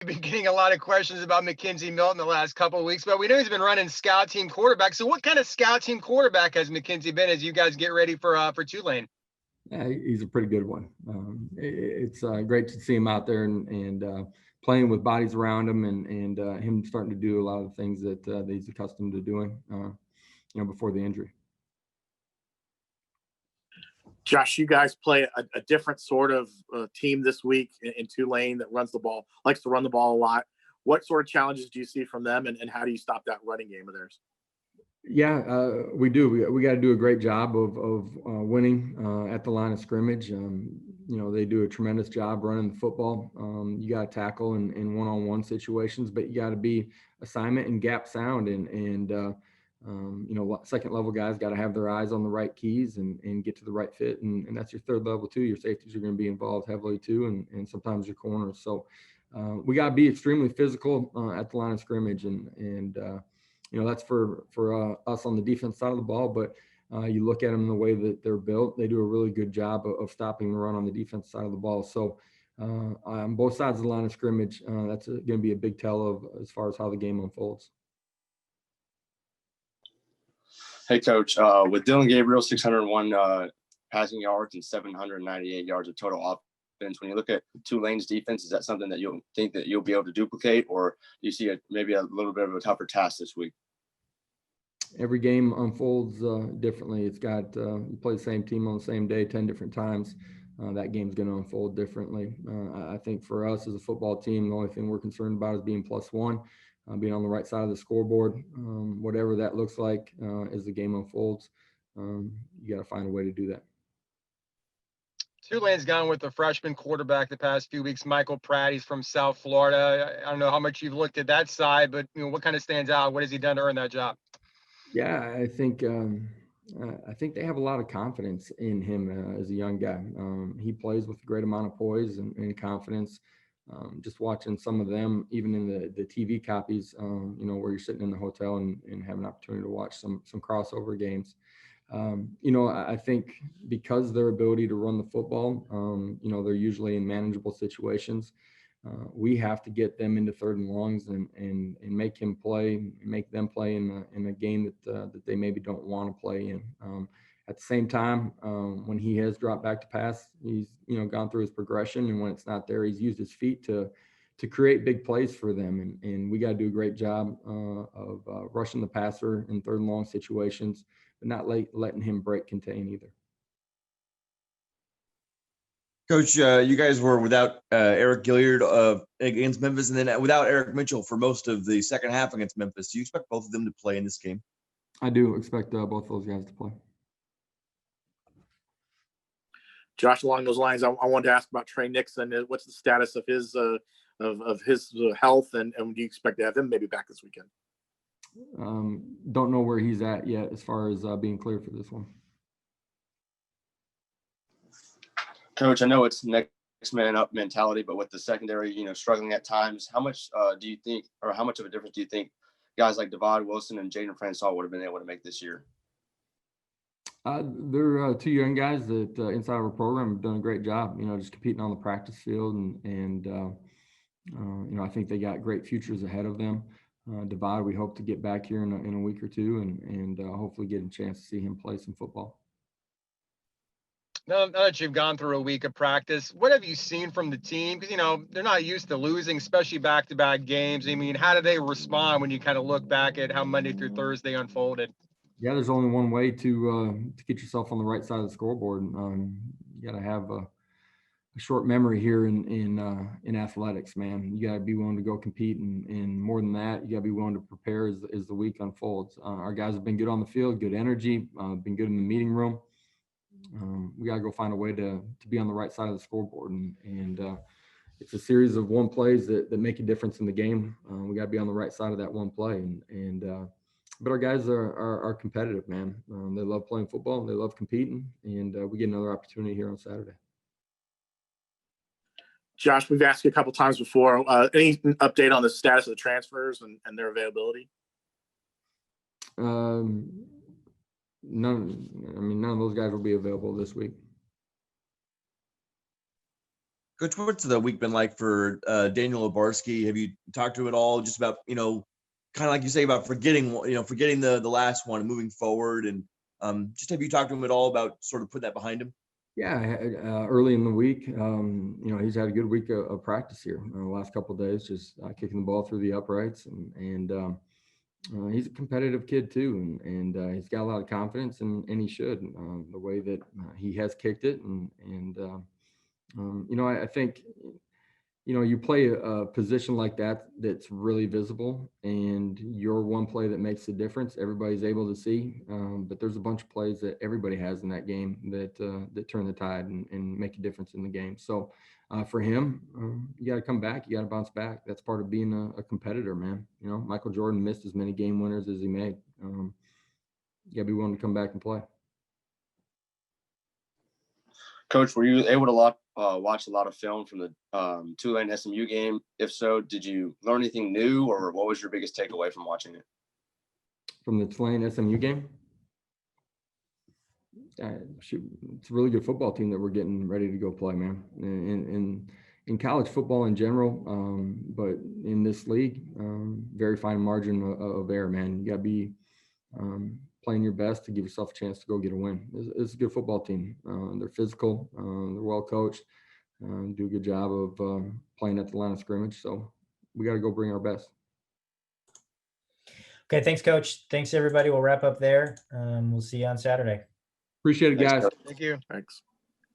been getting a lot of questions about McKenzie Milton the last couple of weeks, but we know he's been running scout team quarterback. So what kind of scout team quarterback has McKenzie been as you guys get ready for Tulane? Yeah, he's a pretty good one. It's great to see him out there and playing with bodies around him and him starting to do a lot of the things that he's accustomed to doing, before the injury. Josh, you guys play a different sort of team this week in Tulane that likes to run the ball a lot. What sort of challenges do you see from them, and how do you stop that running game of theirs? Yeah, we do. We got to do a great job of winning at the line of scrimmage. They do a tremendous job running the football. You got to tackle in one-on-one situations, but you got to be assignment and gap sound. Second level guys got to have their eyes on the right keys and get to the right fit. And that's your third level too. Your safeties are going to be involved heavily too, and sometimes your corners. So we got to be extremely physical at the line of scrimmage and that's for us on the defense side of the ball, but you look at them the way that they're built, they do a really good job of stopping the run on the defense side of the ball. So on both sides of the line of scrimmage, that's going to be a big tell of as far as how the game unfolds. Hey, Coach, with Dylan Gabriel, 601 passing yards and 798 yards of total offense, when you look at Tulane's defense, is that something that you'll think that you'll be able to duplicate, or do you see maybe a little bit of a tougher task this week? Every game unfolds differently. It's got you play the same team on the same day 10 different times. That game's going to unfold differently. I think for us as a football team, the only thing we're concerned about is being +1, being on the right side of the scoreboard. Whatever that looks like as the game unfolds, you got to find a way to do that. Tulane's gone with the freshman quarterback the past few weeks, Michael Pratt. He's from South Florida. I don't know how much you've looked at that side, but what kind of stands out? What has he done to earn that job? Yeah, I think they have a lot of confidence in him as a young guy. He plays with a great amount of poise and confidence. Just watching some of them, even in the TV copies, where you're sitting in the hotel and have an opportunity to watch some crossover games. I think because their ability to run the football, they're usually in manageable situations. We have to get them into 3rd and longs and make them play in a game that they maybe don't want to play in. At the same time, when he has dropped back to pass, he's gone through his progression, and when it's not there, he's used his feet to create big plays for them. And we got to do a great job of rushing the passer in 3rd and long situations, but not letting him break contain either. Coach, you guys were without Eric Gilliard against Memphis, and then without Eric Mitchell for most of the second half against Memphis. Do you expect both of them to play in this game? I do expect both those guys to play. Josh, along those lines, I wanted to ask about Trey Nixon. What's the status of his health, and do you expect to have him maybe back this weekend? Don't know where he's at yet as far as being cleared for this one. Coach, I know it's next man up mentality, but with the secondary, struggling at times, how much do you think, or how much of a difference do you think guys like Devon Wilson and Jaden Francois would have been able to make this year? They're 2 young guys that inside of our program have done a great job, just competing on the practice field. And I think they got great futures ahead of them. Devon, we hope to get back here in a week or two and hopefully get a chance to see him play some football. Now that you've gone through a week of practice, what have you seen from the team? Because, they're not used to losing, especially back-to-back games. I mean, how do they respond when you kind of look back at how Monday through Thursday unfolded? Yeah, there's only one way to get yourself on the right side of the scoreboard. You got to have a short memory here in athletics, man. You got to be willing to go compete, and more than that, you got to be willing to prepare as the week unfolds. Our guys have been good on the field, good energy, been good in the meeting room. We got to go find a way to be on the right side of the scoreboard, and it's a series of one plays that make a difference in the game. We got to be on the right side of that one play, but our guys are competitive, man. They love playing football, they love competing, and we get another opportunity here on Saturday. Josh, we've asked you a couple times before. Any update on the status of the transfers and their availability? None of those guys will be available this week. Coach, what's the week been like for Daniel Obarski? Have you talked to him at all just about, kind of like you say about forgetting the last one and moving forward? And just have you talked to him at all about sort of putting that behind him? Yeah, early in the week, he's had a good week of practice here the last couple of days, just kicking the ball through the uprights, and he's a competitive kid too, and he's got a lot of confidence, and he should, the way that he has kicked it, I think, you play a position like that that's really visible, and you're one play that makes the difference. Everybody's able to see, but there's a bunch of plays that everybody has in that game that turn the tide and make a difference in the game. So for him, you got to come back. You got to bounce back. That's part of being a competitor, man. Michael Jordan missed as many game winners as he made. You got to be willing to come back and play. Coach, were you able to watch a lot of film from the Tulane SMU game? If so, did you learn anything new, or what was your biggest takeaway from watching it? From the Tulane SMU game? It's a really good football team that we're getting ready to go play, man. In college football in general, but in this league, very fine margin of error, man. You got to be playing your best to give yourself a chance to go get a win. It's a good football team. They're physical. They're well coached. Do a good job of playing at the line of scrimmage. So we got to go bring our best. Okay, thanks, Coach. Thanks, everybody. We'll wrap up there. We'll see you on Saturday. Appreciate it, guys. Thank you. Thanks.